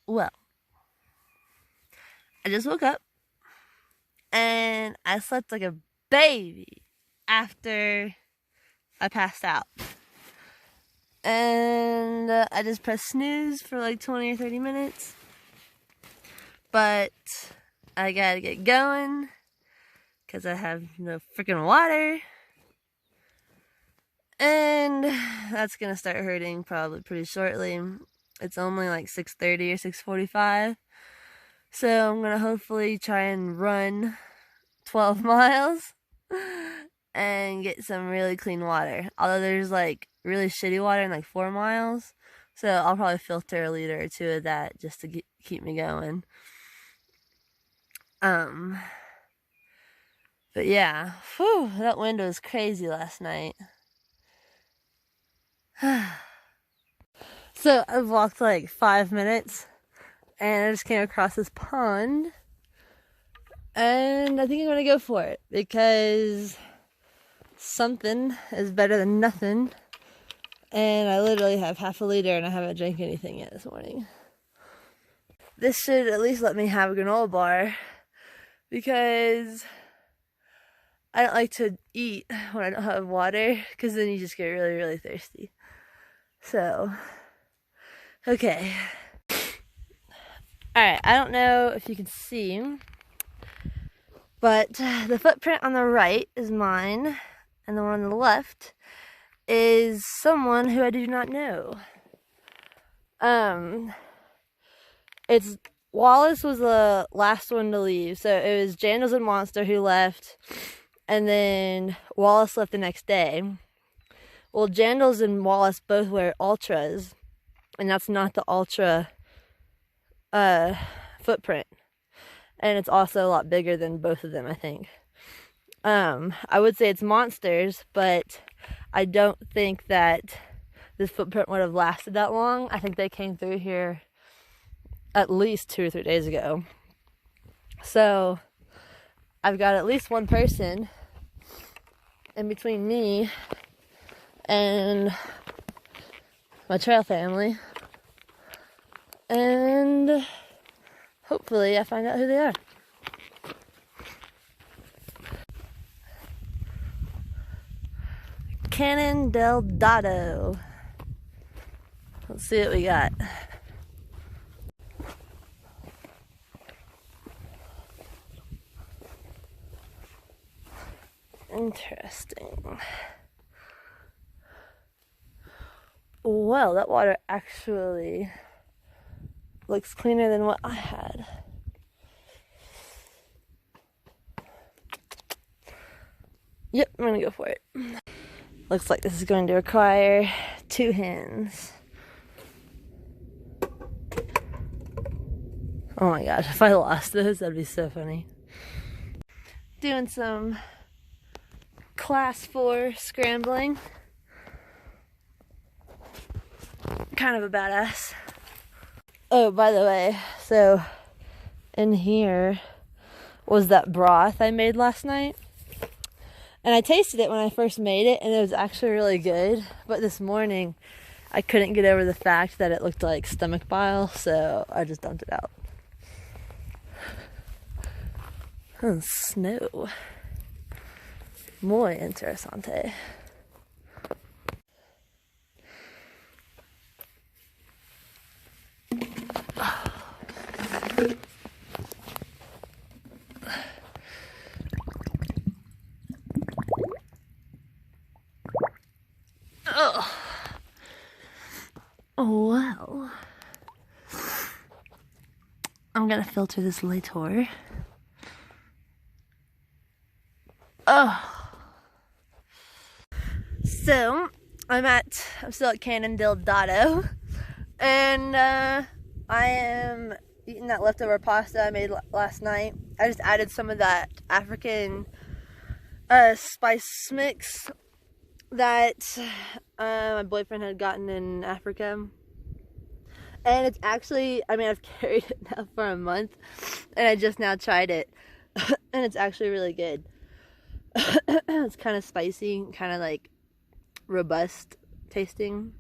Well, I just woke up and I slept like a baby after I passed out. And I just pressed snooze for like 20 or 30 minutes. But I gotta get going because I have no freaking water. And that's gonna start hurting probably pretty shortly. It's only like 6:30 or 6:45. So I'm gonna hopefully try and run 12 miles and get some really clean water. Although there's like really shitty water in like 4 miles. So I'll probably filter a liter or two of that just to keep me going. But yeah, whew, that wind was crazy last night. So I've walked like 5 minutes and I just came across this pond. And I think I'm gonna go for it because something is better than nothing. And I literally have half a liter and I haven't drank anything yet this morning. This should at least let me have a granola bar because I don't like to eat when I don't have water because then you just get really, really thirsty. So, okay. Alright, I don't know if you can see, but the footprint on the right is mine, and the one on the left is someone who I do not know. It's Wallace was the last one to leave, so it was Jandals and Monster who left, and then Wallace left the next day. Well, Jandals and Wallace both wear Ultras, and that's not the Ultra footprint. And it's also a lot bigger than both of them, I think. I would say it's Monsters, but I don't think that this footprint would have lasted that long. I think they came through here at least 2 or 3 days ago. So I've got at least one person in between me and my trail family. And hopefully I find out who they are. Cannon del Dado. Let's see what we got. Interesting. Well, that water actually looks cleaner than what I had. Yep, I'm gonna go for it. Looks like this is going to require 2 hands. Oh my gosh, if I lost this, that'd be so funny. Doing some class 4 scrambling. Kind of a badass. Oh, by the way, so in here was that broth I made last night. And I tasted it when I first made it, and it was actually really good. But this morning, I couldn't get over the fact that it looked like stomach bile, so I just dumped it out. Snow. Muy interesante. Oh, well. I'm gonna filter this later. Oh. So, I'm still at Cannon del Dado, and I am eating that leftover pasta I made last night. I just added some of that African spice mix that my boyfriend had gotten in Africa. And it's actually, I mean, I've carried it now for a month, and I just now tried it, and it's actually really good. It's kind of spicy, kind of like robust tasting.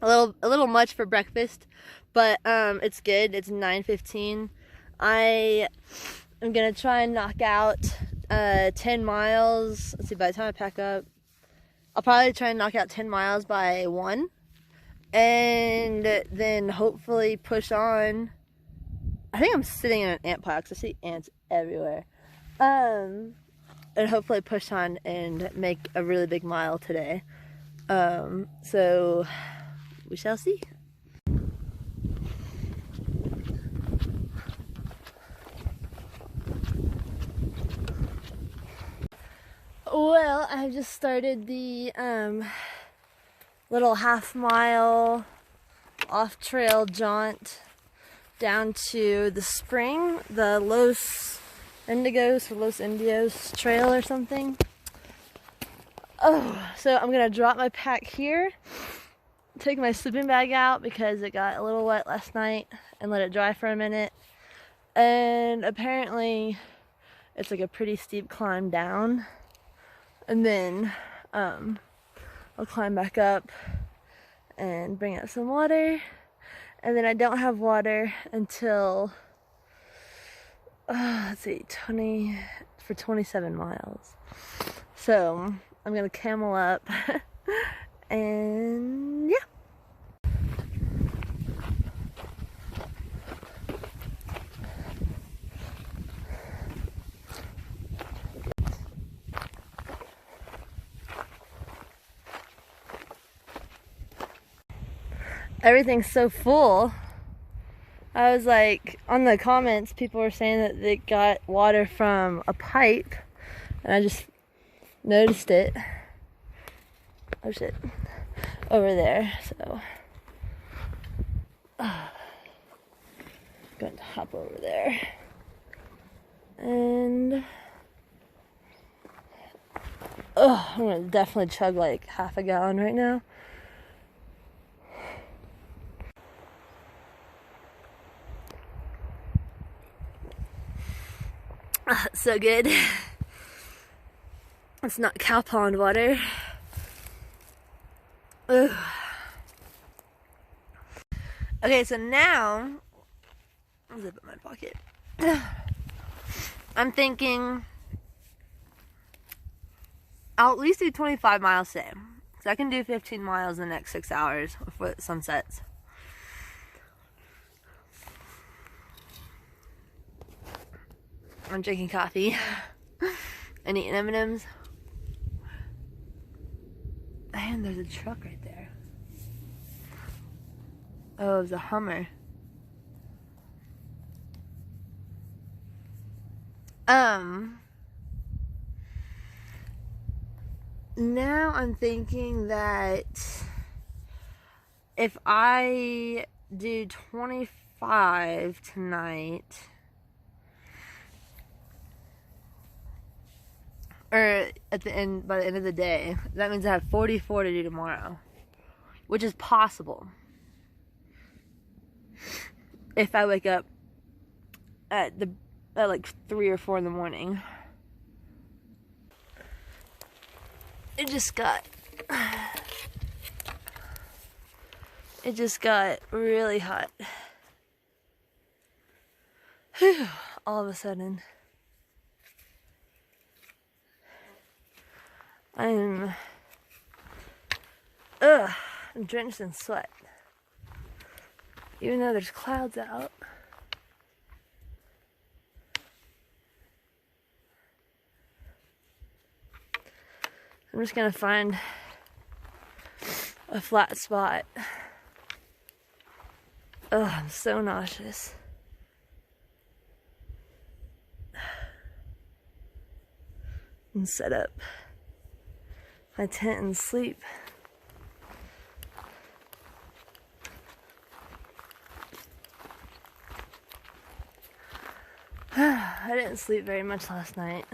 a little much for breakfast, but it's good. It's 9:15. I am gonna try and knock out 10 miles. Let's see, by the time I pack up, I'll probably try and knock out 10 miles by 1, and then hopefully push on. I think I'm sitting in an ant pile because I see ants everywhere. And hopefully push on and make a really big mile today. So we shall see. Well, I just started the little half-mile off-trail jaunt down to the spring, the Los Indios trail or something. Oh, so I'm gonna drop my pack here, take my sleeping bag out because it got a little wet last night, and let it dry for a minute. And apparently it's like a pretty steep climb down, and then I'll climb back up and bring out some water. And then I don't have water until let's see, 27 miles. So I'm gonna camel up and yeah. Everything's so full. I was like, on the comments, people were saying that they got water from a pipe, and I just noticed it. Oh shit. Over there, so. Going to hop over there. And. I'm gonna definitely chug like half a gallon right now. So good. It's not cow pond water. Ugh. Okay, so now I'll zip up my pocket. I'm thinking I'll at least do 25 miles today. So I can do 15 miles in the next 6 hours before the sun sets. I'm drinking coffee and eating M&Ms. And there's a truck right there. Oh, it's a Hummer. Now I'm thinking that if I do 25 tonight, or at the end, by the end of the day, that means I have 44 to do tomorrow, which is possible if I wake up at like 3 or 4 in the morning. It just got really hot. Whew, all of a sudden. I'm drenched in sweat. Even though there's clouds out. I'm just gonna find a flat spot. Ugh, I'm so nauseous. And set up my tent and sleep. I didn't sleep very much last night.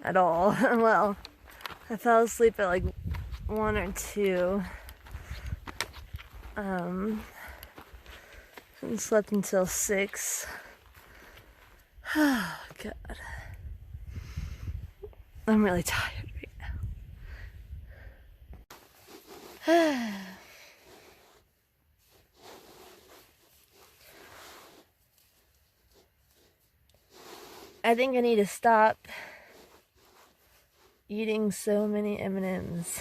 At all. Well, I fell asleep at like 1 or 2. And slept until 6. Oh, God. I'm really tired right I think I need to stop eating so many M&Ms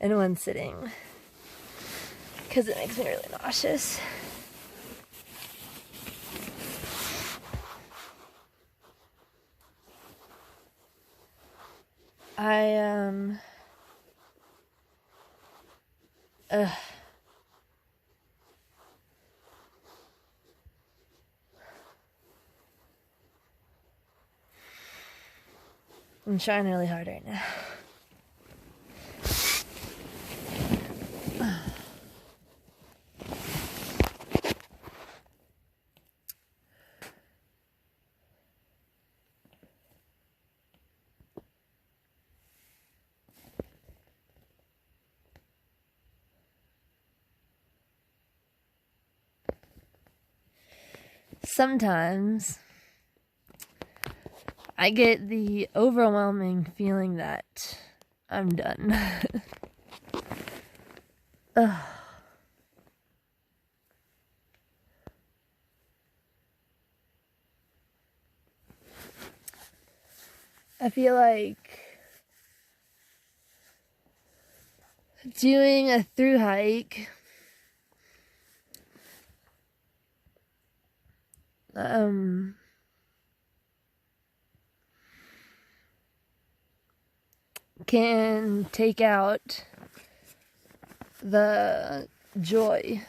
in one sitting, because it makes me really nauseous. I'm trying really hard right now. Sometimes I get the overwhelming feeling that I'm done. Ugh. I feel like doing a through hike can take out the joy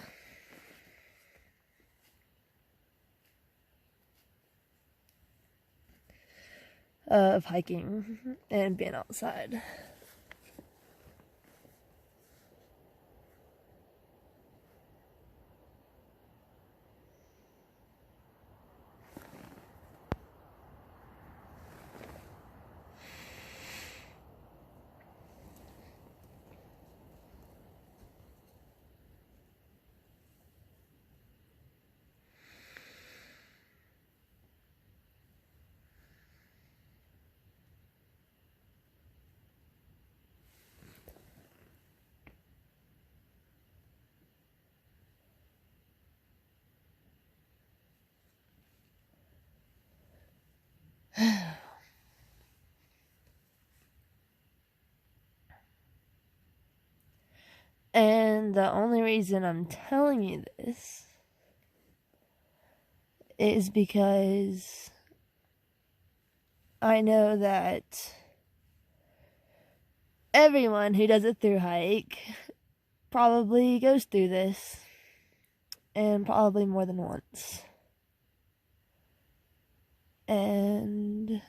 of hiking and being outside. And the only reason I'm telling you this is because I know that everyone who does a through hike probably goes through this, and probably more than once. And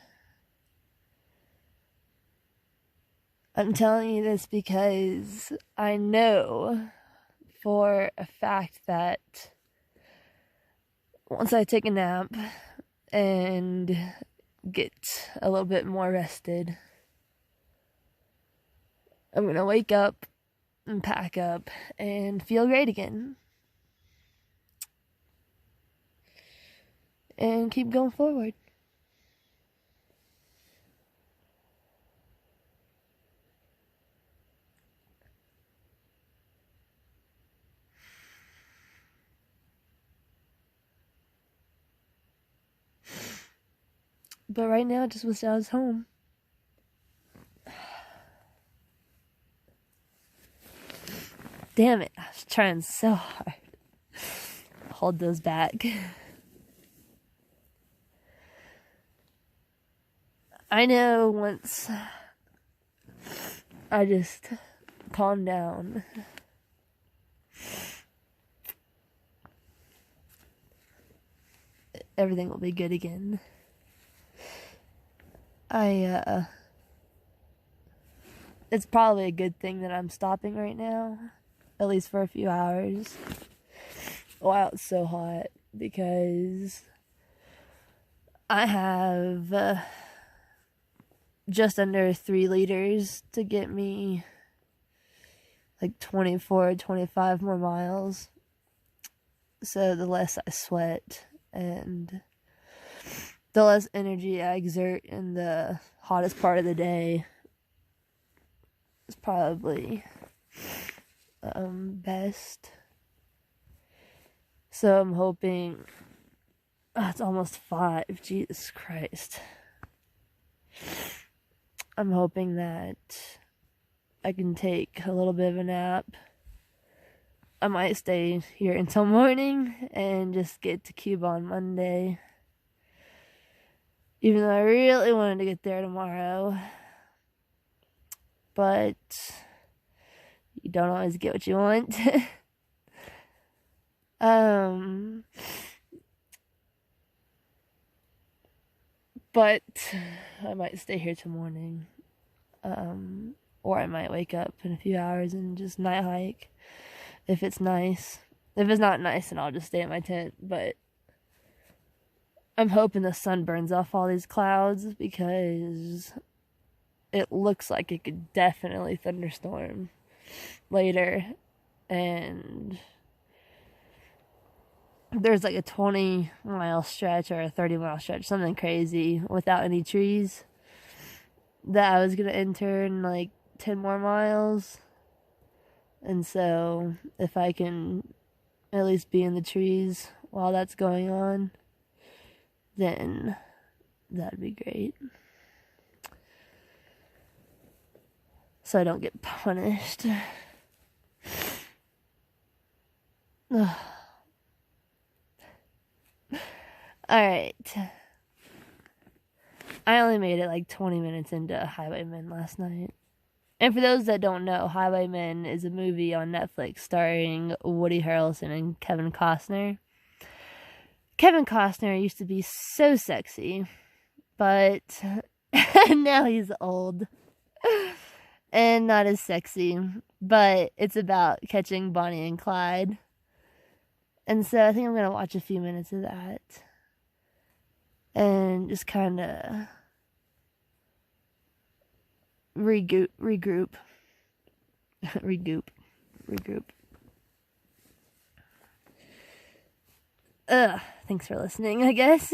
I'm telling you this because I know for a fact that once I take a nap and get a little bit more rested, I'm going to wake up and pack up and feel great again. And keep going forward. But right now, I just wish I was home. Damn it, I was trying so hard. Hold those back. I know once I just calm down, everything will be good again. It's probably a good thing that I'm stopping right now, at least for a few hours, while it's so hot, because I have just under 3 liters to get me like 24, 25 more miles. So the less I sweat and the less energy I exert in the hottest part of the day is probably best. So I'm hoping. Oh, it's almost 5. Jesus Christ. I'm hoping that I can take a little bit of a nap. I might stay here until morning and just get to Cuba on Monday. Even though I really wanted to get there tomorrow. But you don't always get what you want. But I might stay here till morning. Or I might wake up in a few hours and just night hike. If it's nice. If it's not nice, then I'll just stay in my tent. But I'm hoping the sun burns off all these clouds because it looks like it could definitely thunderstorm later. And there's like a 20-mile stretch or a 30-mile stretch, something crazy, without any trees that I was going to enter in like 10 more miles. And so if I can at least be in the trees while that's going on, then that'd be great. So I don't get punished. Alright. I only made it like 20 minutes into Highwaymen last night. And for those that don't know, Highwaymen is a movie on Netflix starring Woody Harrelson and Kevin Costner. Kevin Costner used to be so sexy, but now he's old and not as sexy. But it's about catching Bonnie and Clyde. And so I think I'm going to watch a few minutes of that and just kind of regroup. Thanks for listening, I guess.